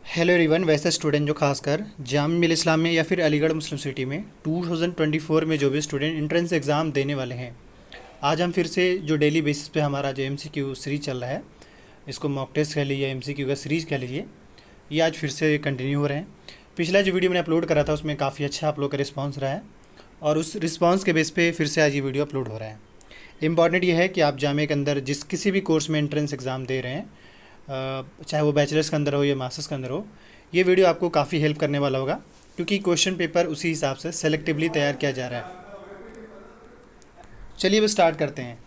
Hello everyone. वैसे student जो खासकर जामिया मिल इस्लामिया या फिर अलीगढ़ मुस्लिम सिटी में 2024 में जो भी स्टूडेंट एंट्रेंस एग्ज़ाम देने वाले हैं, आज हम फिर से जो डेली बेसिस पे हमारा जो एमसीक्यू सीरीज चल रहा है, इसको मॉक टेस्ट कह लीजिए, एमसीक्यू का सीरीज कह लीजिए, ये आज फिर से कंटिन्यू हो रहे हैं। पिछला जो वीडियो मैंने अपलोड करा था उसमें काफ़ी अच्छा आप लोग का रिस्पॉन्स रहा है और उस रिस्पॉन्स के बेस पे फिर से आज ये वीडियो अपलोड हो रहा है। इंपॉर्टेंट ये है कि आप जामिया के अंदर जिस किसी भी कोर्स में एंट्रेंस एग्ज़ाम दे रहे हैं, चाहे वो बैचलर्स के अंदर हो या मास्टर्स के अंदर हो, ये वीडियो आपको काफ़ी हेल्प करने वाला होगा क्योंकि क्वेश्चन पेपर उसी हिसाब से सेलेक्टिवली तैयार किया जा रहा है। चलिए अब स्टार्ट करते हैं।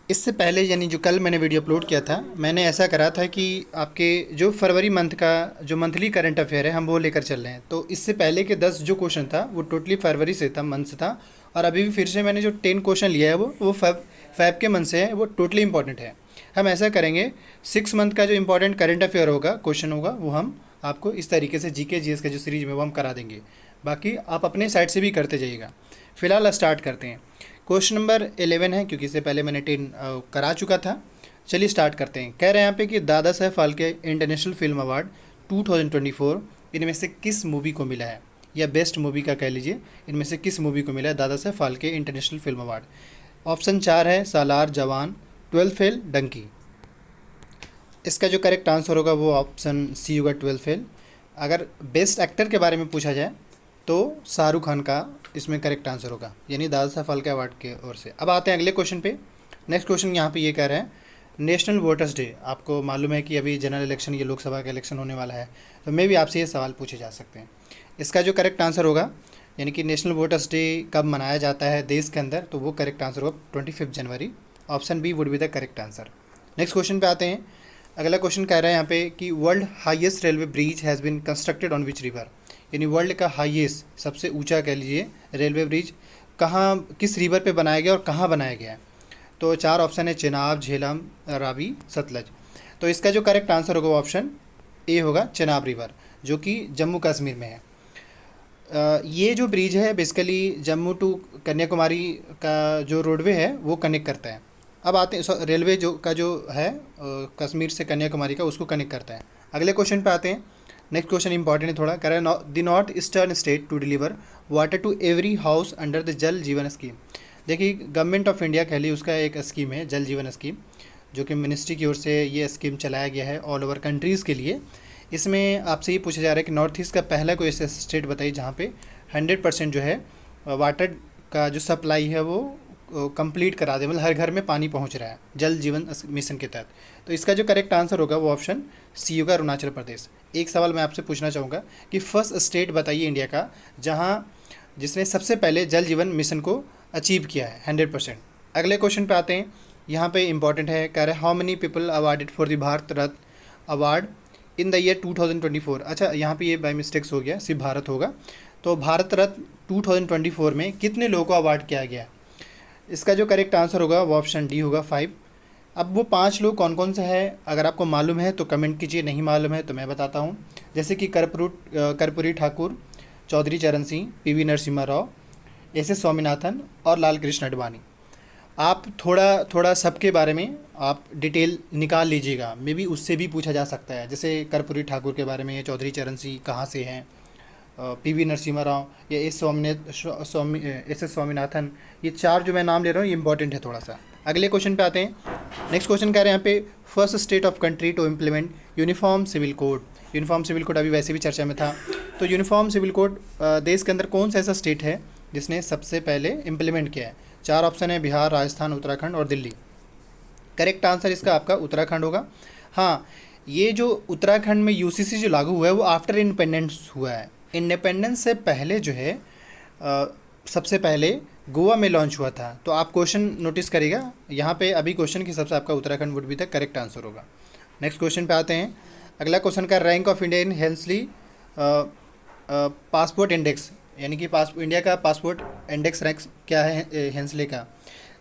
इससे पहले यानी जो कल मैंने वीडियो अपलोड किया था, मैंने ऐसा करा था कि आपके जो फरवरी मंथ का जो मंथली करंट अफेयर है हम वो लेकर चल रहे हैं। तो इससे पहले के 10 जो क्वेश्चन था वो टोटली फरवरी से था, मंथ से था, और अभी भी फिर से मैंने जो 10 क्वेश्चन लिया है वो फैब के मंथ से है, वो टोटली इंपॉर्टेंट है। हम ऐसा करेंगे, 6 मंथ का जो इंपॉर्टेंट करंट अफेयर होगा, क्वेश्चन होगा, वो हम आपको इस तरीके से जीके जीएस का जो सीरीज में वो हम करा देंगे। बाकी आप अपने साइड से भी करते जाइएगा। फिलहाल स्टार्ट करते हैं। क्वेश्चन नंबर 11 है क्योंकि इससे पहले मैंने 10 करा चुका था। चलिए स्टार्ट करते हैं। कह रहे हैं यहाँ पे कि दादा Saheb Phalke international film award 2024 इनमें से किस मूवी को मिला है, या बेस्ट मूवी का कह लीजिए, इनमें से किस मूवी को मिला है Dada Saheb Phalke international film award. Option 4 है सालार, जवान, 12 फेल, डंकी। इसका जो करेक्ट आंसर होगा वो ऑप्शन सी होगा, 12 फेल। अगर बेस्ट एक्टर के बारे में पूछा जाए तो शाहरुख खान का इसमें करेक्ट आंसर होगा, यानी दादा साहब फाल्के अवार्ड के ओर से। अब आते हैं अगले क्वेश्चन पे। नेक्स्ट क्वेश्चन यहाँ पे ये कह रहे हैं, नेशनल वोटर्स डे, आपको मालूम है कि अभी जनरल इलेक्शन, ये लोकसभा का इलेक्शन होने वाला है, तो मे भी आपसे ये सवाल पूछे जा सकते हैं। इसका जो करेक्ट आंसर होगा, यानी कि नेशनल वोटर्स डे कब मनाया जाता है देश के अंदर, तो वो करेक्ट आंसर होगा 25 जनवरी। Option B would be the correct answer. Next question पे आते हैं। अगला क्वेश्चन कह रहा है यहाँ पे कि world highest railway bridge has been constructed on which river, यानी वर्ल्ड का हाईएस्ट, सबसे ऊंचा कह लीजिए, रेलवे ब्रिज कहाँ, किस रिवर पे बनाया गया और कहाँ बनाया गया है। तो 4 ऑप्शन है, चेनाब, झेलम, रावी, सतलज। तो इसका जो करेक्ट आंसर होगा वो ऑप्शन ए होगा, चेनाब रिवर, जो कि जम्मू कश्मीर में है। ये जो ब्रिज है बेसिकली जम्मू टू कन्याकुमारी का जो रोडवे है वो कनेक्ट करता है। अब आते हैं, रेलवे जो का जो है कश्मीर से कन्याकुमारी का, उसको कनेक्ट करता है। अगले क्वेश्चन पे आते हैं। नेक्स्ट क्वेश्चन इंपॉर्टेंट है थोड़ा। कह रहा है the north eastern state to deliver water to every house under the Jal Jeevan scheme. देखिए, गवर्नमेंट ऑफ इंडिया कह ली, उसका एक स्कीम है जल जीवन स्कीम, जो कि मिनिस्ट्री की ओर से ये स्कीम चलाया गया है ऑल ओवर कंट्रीज़ के लिए। इसमें आपसे ये पूछा जा रहा है कि नॉर्थ ईस्ट का पहला कोई ऐसा स्टेट बताइए जहाँ पे 100% जो है वाटर का जो सप्लाई है वो कंप्लीट करा दे, मतलब हर घर में पानी पहुँच रहा है जल जीवन मिशन के तहत। तो इसका जो करेक्ट आंसर होगा वो ऑप्शन सी होगा, अरुणाचल प्रदेश। एक सवाल मैं आपसे पूछना चाहूँगा कि फर्स्ट स्टेट बताइए इंडिया का जहाँ जिसने सबसे पहले जल जीवन मिशन को अचीव किया है 100%। अगले क्वेश्चन पे आते हैं। यहाँ पे इंपॉर्टेंट है, कह रहे हैं how many people awarded for the Bharat Ratna award in the year 2024। अच्छा, यहाँ पे ये बाय मिस्टेक्स हो गया, सिर्फ भारत होगा। तो भारत रत्न 2024 में कितने लोगों को अवार्ड किया गया? इसका जो करेक्ट आंसर होगा वो ऑप्शन डी होगा, 5। अब वो 5 लोग कौन कौन से हैं, अगर आपको मालूम है तो कमेंट कीजिए, नहीं मालूम है तो मैं बताता हूँ। जैसे कि कर्पूरी ठाकुर, चौधरी चरण सिंह, पीवी नरसिम्हा राव, एस स्वामीनाथन और लाल कृष्ण आडवाणी। आप थोड़ा थोड़ा सबके बारे में आप डिटेल निकाल लीजिएगा, मे बी उससे भी पूछा जा सकता है। जैसे कर्पूरी ठाकुर के बारे में, चौधरी चरण सिंह कहाँ से हैं, पीवी नरसिम्हा राव या एस स्वामीनाथन, ये 4 जो मैं नाम ले रहा हूँ ये इंपॉर्टेंट है थोड़ा सा। अगले क्वेश्चन पे आते हैं। नेक्स्ट क्वेश्चन कह रहे हैं यहाँ पे first state of country to implement uniform civil code. Uniform civil code अभी वैसे भी चर्चा में था, तो यूनिफॉर्म सिविल कोड देश के अंदर कौन सा ऐसा स्टेट है जिसने सबसे पहले इम्प्लीमेंट किया है? 4 ऑप्शन है, बिहार, राजस्थान, उत्तराखंड और दिल्ली। करेक्ट आंसर इसका आपका उत्तराखंड होगा। हाँ, ये जो उत्तराखंड में यूसीसी जो लागू हुआ है वो आफ्टर इंडिपेंडेंस हुआ है। इंडिपेंडेंस से पहले जो है सबसे पहले गोवा में लॉन्च हुआ था। तो आप क्वेश्चन नोटिस करिएगा, यहाँ पे अभी क्वेश्चन के हिसाब से आपका Uttarakhand would be the correct answer होगा। नेक्स्ट क्वेश्चन पे आते हैं। अगला क्वेश्चन का रैंक ऑफ इंडिया इन हेल्सली पासपोर्ट इंडेक्स, यानी कि इंडिया का पासपोर्ट इंडेक्स रैंक क्या है हेंसले का।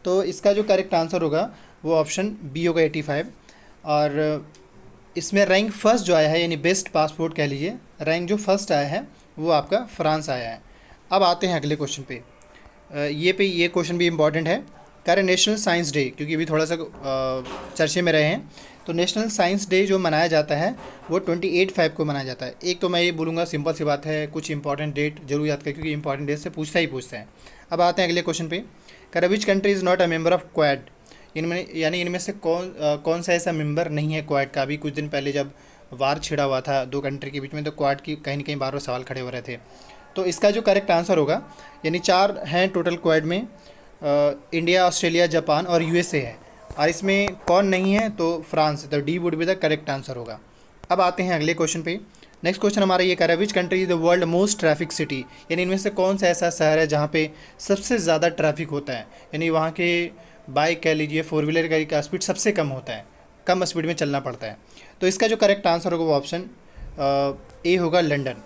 तो इसका जो करेक्ट आंसर होगा वो ऑप्शन बी होगा, 85। और इसमें रैंक फर्स्ट जो आया है, यानी बेस्ट पासपोर्ट कह लीजिए, रैंक जो फर्स्ट आया है वो आपका फ्रांस आया है। अब आते हैं अगले क्वेश्चन पे। ये क्वेश्चन भी इम्पॉर्टेंट है। कह रहे नेशनल साइंस डे, क्योंकि अभी थोड़ा सा चर्चे में रहे हैं, तो नेशनल साइंस डे जो मनाया जाता है वो 28/5 को मनाया जाता है। एक तो मैं ये बोलूँगा सिंपल सी बात है, कुछ इंपॉर्टेंट डेट जरूर याद करें, क्योंकि इंपॉर्टेंट डेट से पूछता ही पूछते हैं। अब आते हैं अगले क्वेश्चन पे। कह रहे which country is not a member of quad, इनमें यानी इनमें से कौन सा ऐसा मेंबर नहीं है क्वाड का। अभी कुछ दिन पहले जब वार छिड़ा हुआ था दो कंट्री के बीच में, तो क्वाड की कहीं ना कहीं बार बार सवाल खड़े हो रहे थे। तो इसका जो करेक्ट आंसर होगा, यानी 4 हैं टोटल क्वाड में, इंडिया, ऑस्ट्रेलिया, जापान और यूएसए है, और इसमें कौन नहीं है तो फ्रांस, तो D would be the correct answer होगा। अब आते हैं अगले क्वेश्चन पे। नेक्स्ट क्वेश्चन हमारा ये कह रहा है which country is the world most traffic city, यानी इनमें से कौन सा ऐसा शहर है जहाँ पे सबसे ज़्यादा ट्रैफिक होता है, यानी वहाँ के बाइक कह लीजिए, 4 व्हीलर गाड़ी का स्पीड सबसे कम होता है, कम स्पीड में चलना पड़ता है। तो इसका जो करेक्ट आंसर होगा वो ऑप्शन ए होगा, लंदन।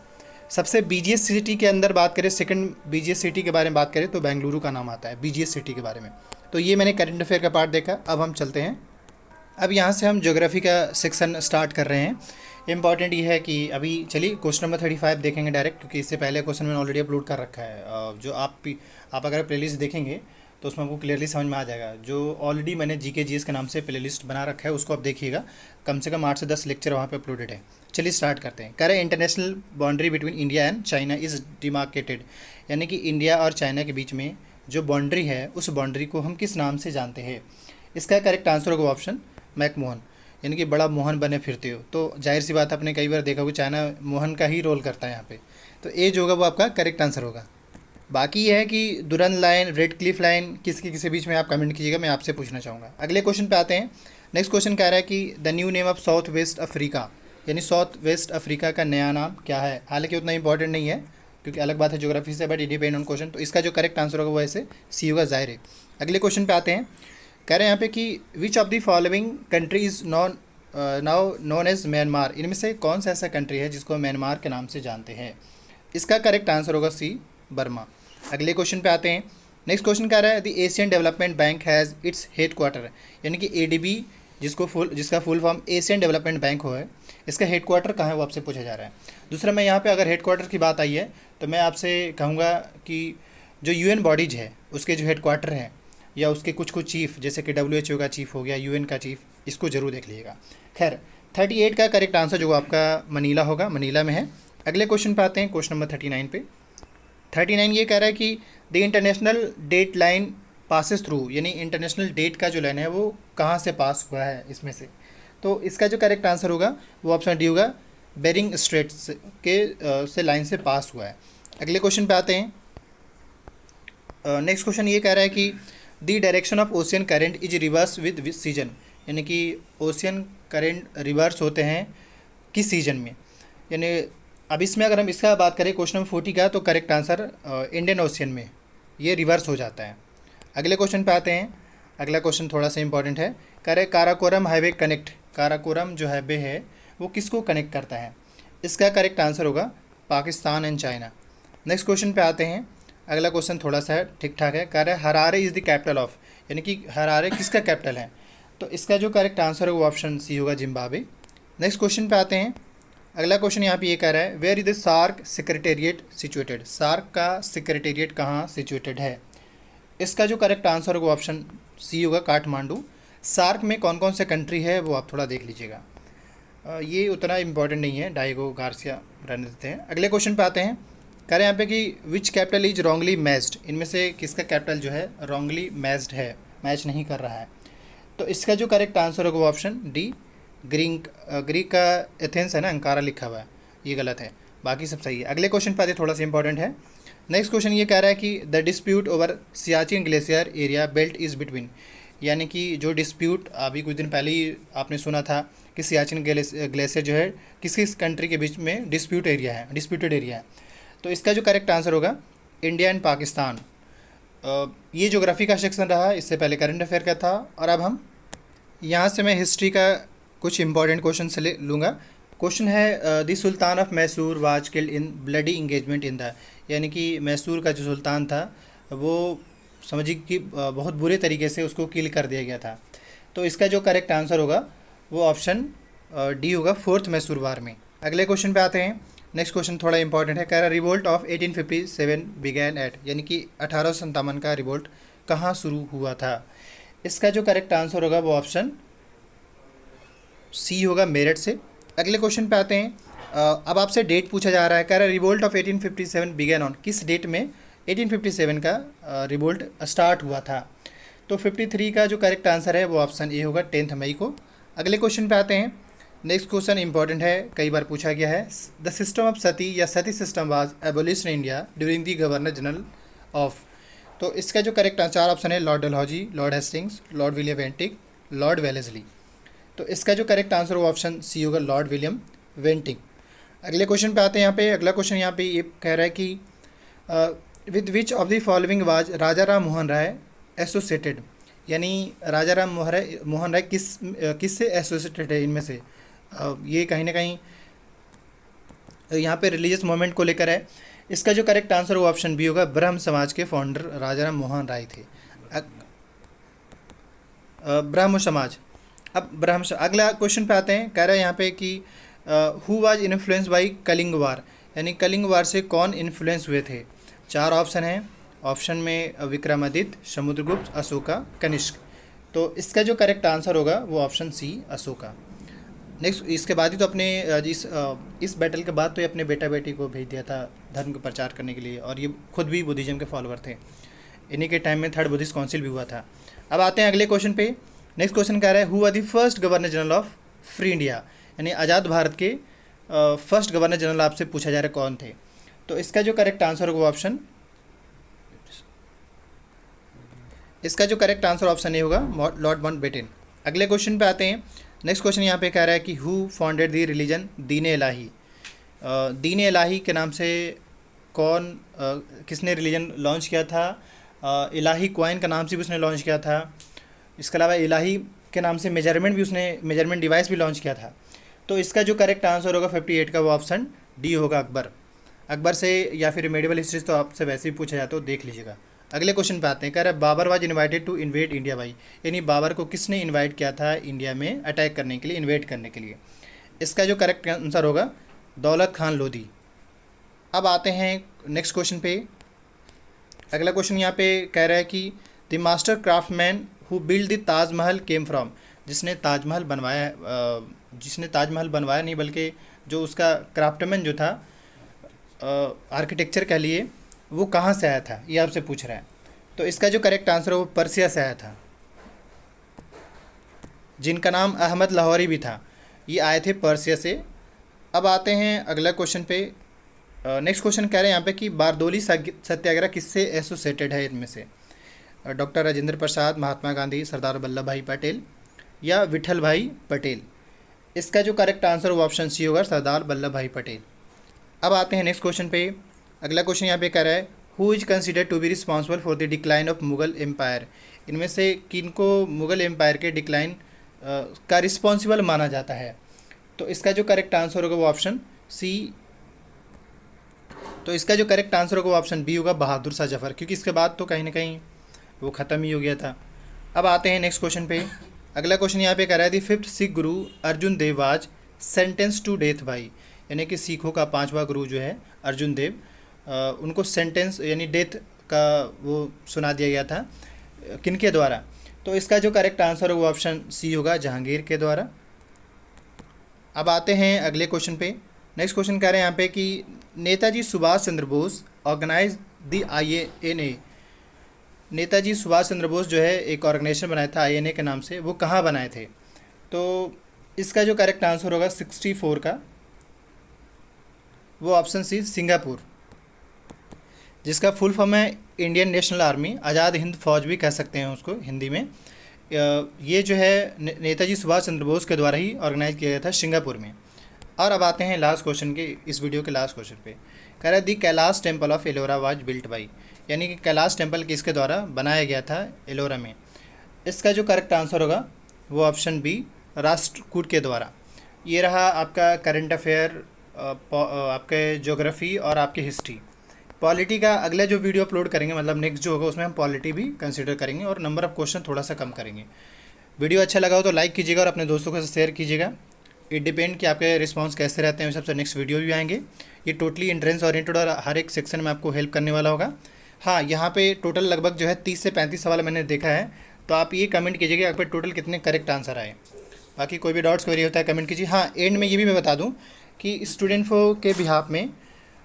सबसे बीजीएस सिटी के अंदर बात करें, सेकंड बीजीएस सिटी के बारे में बात करें तो बेंगलुरु का नाम आता है बीजीएस सिटी के बारे में। तो ये मैंने करंट अफेयर का पार्ट देखा। अब हम चलते हैं, अब यहाँ से हम ज्योग्राफी का सेक्शन स्टार्ट कर रहे हैं। इंपॉर्टेंट ये है कि अभी चलिए क्वेश्चन नंबर 35 देखेंगे डायरेक्ट, क्योंकि इससे पहले क्वेश्चन मैंने ऑलरेडी अपलोड कर रखा है। जो आप अगर प्लेलिस्ट देखेंगे तो उसमें आपको क्लियरली समझ में आ जाएगा। जो ऑलरेडी मैंने जीके जीएस के नाम से प्लेलिस्ट बना रखा है उसको आप देखिएगा, कम से कम 8 से 10 लेक्चर वहाँ पे अपलोडेड है। चलिए स्टार्ट करते हैं। कह रहे हैं international boundary between India and China is demarcated, यानी कि इंडिया और चाइना के बीच में जो बाउंड्री है उस बाउंड्री को हम किस नाम से जानते हैं। इसका करेक्ट आंसर होगा ऑप्शन मैकमोहन, यानी कि बड़ा मोहन बने फिरते हो। तो जाहिर सी बात आपने कई बार देखा होगा चाइना मोहन का ही रोल करता है यहाँ पे, तो ए जो होगा वो आपका करेक्ट आंसर होगा। बाकी यह है कि दुरन लाइन, रेड क्लिफ लाइन किसके बीच में, आप कमेंट कीजिएगा, मैं आपसे पूछना चाहूँगा। अगले क्वेश्चन पे आते हैं। नेक्स्ट क्वेश्चन कह रहा है कि the new name of south west Africa, यानी साउथ वेस्ट अफ्रीका का नया नाम क्या है। हालांकि उतना इंपॉर्टेंट नहीं है, क्योंकि अलग बात है ज्योग्राफी से, but it depend on question. तो इसका जो करेक्ट आंसर होगा वो ऐसे सी होगा, जाहिर है। अगले क्वेश्चन पे आते हैं। कह रहे हैं यहाँ पे कि which of the following country is now known as Myanmar, इनमें से कौन सा ऐसा कंट्री है जिसको म्यांमार के नाम से जानते हैं। इसका करेक्ट आंसर होगा सी, बर्मा। अगले क्वेश्चन पे आते हैं। नेक्स्ट क्वेश्चन कह रहा है the Asian development bank has its head quarter, यानी कि एडीबी जिसका full form Asian development bank हो है, इसका हेड क्वार्टर कहाँ है वो आपसे पूछा जा रहा है। दूसरा, मैं यहाँ पे अगर हेड क्वार्टर की बात आई है तो मैं आपसे कहूँगा कि जो यूएन बॉडीज है उसके जो हेड क्वार्टर हैं या उसके कुछ चीफ, जैसे कि WHO का चीफ हो गया, यूएन का चीफ, इसको जरूर देख लीजिएगा। खैर 38 का करेक्ट आंसर जो आपका मनीला होगा, मनीला में है। अगले क्वेश्चन पे आते हैं, क्वेश्चन नंबर 39 पे। 39 ये कह रहा है कि the international date line passes through, यानी इंटरनेशनल डेट का जो लाइन है वो कहाँ से पास हुआ है इसमें से। तो इसका जो करेक्ट आंसर होगा वो ऑप्शन डी होगा, बेरिंग स्ट्रेट्स से लाइन से पास हुआ है। अगले क्वेश्चन पे आते हैं। नेक्स्ट क्वेश्चन ये कह रहा है कि the direction of ocean current is reverse with season, यानी कि ओशियन करेंट रिवर्स होते हैं किस सीजन में। यानी अब इसमें अगर हम इसका बात करें क्वेश्चन नंबर 40 का, तो करेक्ट आंसर इंडियन ओशियन में ये रिवर्स हो जाता है। अगले क्वेश्चन पे आते हैं। अगला क्वेश्चन थोड़ा सा इंपॉर्टेंट है। कह रहे काराकोरम हाईवे कनेक्ट, काराकोरम जो हाईवे है वो किसको कनेक्ट करता है। इसका करेक्ट आंसर होगा Pakistan and China. Next question पे आते हैं। अगला क्वेश्चन थोड़ा सा ठीक ठाक है। कह रहे Harare is the capital of, यानी कि हरारे किसका कैपिटल है। तो इसका जो करेक्ट आंसर है वो ऑप्शन सी होगा, जिम्बाब्वे। नेक्स्ट क्वेश्चन पे आते हैं। अगला क्वेश्चन यहाँ पे ये कह रहा है where is the SAARC secretariat situated, SAARC का सेक्रेटेरिएट कहाँ सिचुएटेड है। इसका जो करेक्ट आंसर होगा ऑप्शन सी होगा, काठमांडू। सार्क में कौन कौन से कंट्री है वो आप थोड़ा देख लीजिएगा, ये उतना इंपॉर्टेंट नहीं है, डाइगो गार्सिया रहने देते हैं। अगले क्वेश्चन पे आते हैं। कह रहे हैं यहाँ पे कि विच कैपिटल इज रॉन्गली मैच्ड, इनमें से किसका कैपिटल जो है रॉन्गली मैच्ड है, मैच नहीं कर रहा है। तो इसका जो करेक्ट आंसर होगा वो ऑप्शन डी, ग्रीक का एथेंस है ना, अंकारा लिखा हुआ है, ये गलत है, बाकी सब सही है। अगले क्वेश्चन पे आते थोड़ा सा इंपॉर्टेंट है। नेक्स्ट क्वेश्चन ये कह रहा है कि the dispute over Siachen glacier area belt is between, यानी कि जो डिस्प्यूट अभी कुछ दिन पहले ही आपने सुना था कि सियाचिन ग्लेशियर जो है किस किस कंट्री के बीच में डिस्प्यूटेड एरिया है। तो इसका जो करेक्ट आंसर होगा इंडिया एंड पाकिस्तान। ये ज्योग्राफी का सेक्शन रहा, इससे पहले करंट अफेयर का था। और अब हम यहाँ से मैं हिस्ट्री का कुछ इंपॉर्टेंट क्वेश्चन से ले लूँगा। क्वेश्चन है the sultan of Mysore was killed in bloody engagement in the, यानी कि मैसूर का जो सुल्तान था वो समझिए कि बहुत बुरे तरीके से उसको किल कर दिया गया था। तो इसका जो करेक्ट आंसर होगा वो ऑप्शन डी होगा, 4th मैसूर वार में। अगले क्वेश्चन पे आते हैं। नेक्स्ट क्वेश्चन थोड़ा इंपॉर्टेंट है। कह रहा रिवोल्ट ऑफ 1857 बिगैन एट, यानी कि 1857 का रिवोल्ट कहाँ शुरू हुआ था? इसका जो करेक्ट आंसर होगा वो ऑप्शन सी होगा, मेरठ से। अगले क्वेश्चन पे आते हैं। अब आपसे डेट पूछा जा रहा है, कह रहा है रिवोल्ट ऑफ 1857 बिगेन ऑन, किस डेट में 1857 का रिवोल्ट स्टार्ट हुआ था? तो 53 का जो करेक्ट आंसर है वो ऑप्शन ए होगा, 10 मई को। अगले क्वेश्चन पे आते हैं। नेक्स्ट क्वेश्चन इंपॉर्टेंट है, कई बार पूछा गया है। द सिस्टम ऑफ सती या sati system was abolished in India during the governor general of. तो इसका जो करेक्ट चार ऑप्शन है, lord Dalhousie, lord Hastings, lord William Bentinck, lord Wellesley. तो इसका जो करेक्ट आंसर वो ऑप्शन सी होगा, लॉर्ड विलियम वेंटिंग। अगले क्वेश्चन पे आते हैं। यहाँ पे अगला क्वेश्चन यहाँ पे ये कह रहा है कि with which of the following was Raja Ram Mohan Roy associated, यानी राजा राम मोहन राय किस से एसोसिएटेड है इनमें से? ये कहीं ना कहीं यहाँ पे रिलीजियस मूवमेंट को लेकर है। इसका जो करेक्ट आंसर वो ऑप्शन बी होगा, ब्रह्म समाज के फाउंडर राजा राम मोहन राय थे। ब्रह्म समाज। अब अगला क्वेश्चन पे आते हैं। कह रहा है यहाँ पे कि who was influence by Kalinga war, यानी कलिंग वार से कौन इन्फ्लुएंस हुए थे? चार ऑप्शन हैं। ऑप्शन में विक्रमादित्य, समुद्रगुप्त, अशोका, कनिष्क। तो इसका जो करेक्ट आंसर होगा वो ऑप्शन सी, अशोका। नेक्स्ट, इसके बाद ही तो अपने इस बैटल के बाद तो ये अपने बेटा बेटी को भेज दिया था धर्म का प्रचार करने के लिए, और ये खुद भी बुद्धिज्म के फॉलोअर थे। इन्हीं के टाइम में थर्ड बुद्धिस्ट काउंसिल भी हुआ था। अब आते हैं अगले क्वेश्चन पे। नेक्स्ट क्वेश्चन कह रहा है who are the first governor general of free India, यानी आज़ाद भारत के फर्स्ट गवर्नर जनरल आपसे पूछा जा रहा है कौन थे? तो इसका जो करेक्ट आंसर होगा ऑप्शन, इसका जो करेक्ट आंसर ऑप्शन ए होगा, लॉर्ड माउंटबेटन। अगले क्वेश्चन पे आते हैं। नेक्स्ट क्वेश्चन यहाँ पे कह रहा है कि हु फाउंडेड दी रिलीजन दीन इलाही। दीन इलाही के नाम से किसने रिलीजन लॉन्च किया था? इलाही कॉइन का नाम से भी उसने लॉन्च किया था। इसके अलावा इलाही के नाम से मेजरमेंट डिवाइस भी लॉन्च किया था। तो इसका जो करेक्ट आंसर होगा 58 का वो ऑप्शन डी होगा, अकबर से, या फिर मेडिवल हिस्ट्रीज तो आपसे वैसे ही पूछा जाता है, तो देख लीजिएगा। अगले क्वेश्चन पे आते हैं। कह रहा है Babur was invited to invade India by, यानी बाबर को किसने इनवाइट किया था इंडिया में अटैक करने के लिए, इन्वेड करने के लिए? इसका जो करेक्ट आंसर होगा, दौलत खान लोधी। अब आते हैं नेक्स्ट क्वेश्चन पे। अगला क्वेश्चन यहाँ पे कह रहा है कि the master craftsman who build the Taj Mahal came from, जिसने ताजमहल बनवाया नहीं बल्कि जो उसका क्राफ्टमैन जो था, आर्किटेक्चर कह लिए, वो कहाँ से आया था, ये आपसे पूछ रहा है। तो इसका जो करेक्ट आंसर है वो पर्सिया से आया था, जिनका नाम अहमद लाहौरी भी था। ये आए थे पर्सिया से। अब आते हैं अगला क्वेश्चन पे। नेक्स्ट क्वेश्चन कह रहे हैं यहाँ पे कि बारदोली सत्याग्रह किससे एसोसिएटेड है इनमें से? डॉक्टर राजेंद्र प्रसाद, महात्मा गांधी, सरदार वल्लभ भाई पटेल या विठल भाई पटेल? इसका जो करेक्ट आंसर वो ऑप्शन सी होगा, सरदार वल्लभ भाई पटेल। अब आते हैं नेक्स्ट क्वेश्चन पे। अगला क्वेश्चन यहाँ पे कह रहा है who is considered to be responsible for the decline of Mughal empire, इनमें से किनको मुगल एम्पायर के डिक्लाइन का रिस्पॉन्सिबल माना जाता है? तो इसका जो करेक्ट आंसर होगा वो ऑप्शन सी, तो इसका जो करेक्ट आंसर होगा वो ऑप्शन बी होगा, बहादुर शाह जफर, क्योंकि इसके बाद तो कहीं ना कहीं वो ख़त्म ही हो गया था। अब आते हैं नेक्स्ट क्वेश्चन पे। अगला क्वेश्चन यहाँ पे कह रहा है दी fifth Sikh guru Arjun Dev was sentence to death by, यानी कि सिखों का पांचवा गुरु जो है अर्जुन देव, उनको सेंटेंस यानी डेथ का वो सुना दिया गया था, किनके द्वारा? तो इसका जो करेक्ट आंसर है वो ऑप्शन सी होगा, जहांगीर के द्वारा। अब आते हैं अगले क्वेश्चन पे। नेक्स्ट क्वेश्चन कह रहे हैं यहाँ पे कि Netaji Subhash Chandra Bose organize the INA, Netaji Subhash Chandra Bose जो है एक ऑर्गेनाइजेशन बनाया था INA के नाम से, वो कहाँ बनाए थे? तो इसका जो करेक्ट आंसर होगा 64 का, वो ऑप्शन सी, सिंगापुर, जिसका फुल फॉर्म है Indian national army, Azad Hind फौज भी कह सकते हैं उसको हिंदी में। ये जो है नेताजी सुभाष चंद्र बोस के द्वारा ही ऑर्गेनाइज किया गया था सिंगापुर में। और अब आते हैं लास्ट क्वेश्चन के, इस वीडियो के लास्ट क्वेश्चन पे। कह रहा है the Kailash temple of Ellora was built by, यानी कि कैलाश टेम्पल किसके द्वारा बनाया गया था एलोरा में? इसका जो करेक्ट आंसर होगा वो ऑप्शन बी, राष्ट्रकूट के द्वारा। ये रहा आपका करंट अफेयर, आपके ज्योग्राफी और आपकी हिस्ट्री। पॉलिटी का अगला जो वीडियो अपलोड करेंगे, मतलब नेक्स्ट जो होगा, उसमें हम पॉलिटी भी कंसिडर करेंगे और नंबर ऑफ क्वेश्चन थोड़ा सा कम करेंगे। वीडियो अच्छा लगा हो तो लाइक कीजिएगा और अपने दोस्तों के साथ शेयर कीजिएगा। इट डिपेंड कि आपके रिस्पांस कैसे रहते हैं, उस हिसाब से नेक्स्ट वीडियो भी आएंगे। ये टोटली एंट्रेंस ओरिएंटेड और हर एक सेक्शन में आपको हेल्प करने वाला होगा। हाँ, यहाँ पे टोटल लगभग जो है 30 से 35 सवाल मैंने देखा है। तो आप ये कमेंट कीजिएगा आप पे टोटल कितने करेक्ट आंसर आए। बाकी कोई भी डाउट्स क्वेरी होता है कमेंट कीजिए। हाँ, एंड में ये भी मैं बता दूँ कि स्टूडेंट के बिहाफ में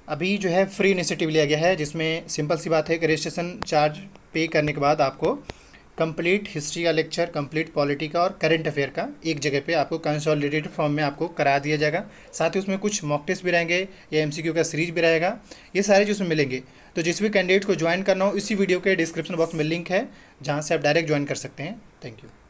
अभी जो है फ्री इनिशिएटिव लिया गया है, जिसमें सिंपल सी बात है कि रजिस्ट्रेशन चार्ज पे करने के बाद आपको कंप्लीट हिस्ट्री का लेक्चर, कंप्लीट पॉलिटी का और करंट अफेयर का एक जगह पे आपको कंसोलिडेटेड फॉर्म में आपको करा दिया जाएगा। साथ ही उसमें कुछ मॉक टेस्ट भी रहेंगे या एमसीक्यू का सीरीज भी रहेगा, ये सारे जो उसमें मिलेंगे। तो जिस भी कैंडिडेट को ज्वाइन करना हो, इसी वीडियो के डिस्क्रिप्शन बॉक्स में लिंक है, जहाँ से आप डायरेक्ट ज्वाइन कर सकते हैं। Thank you.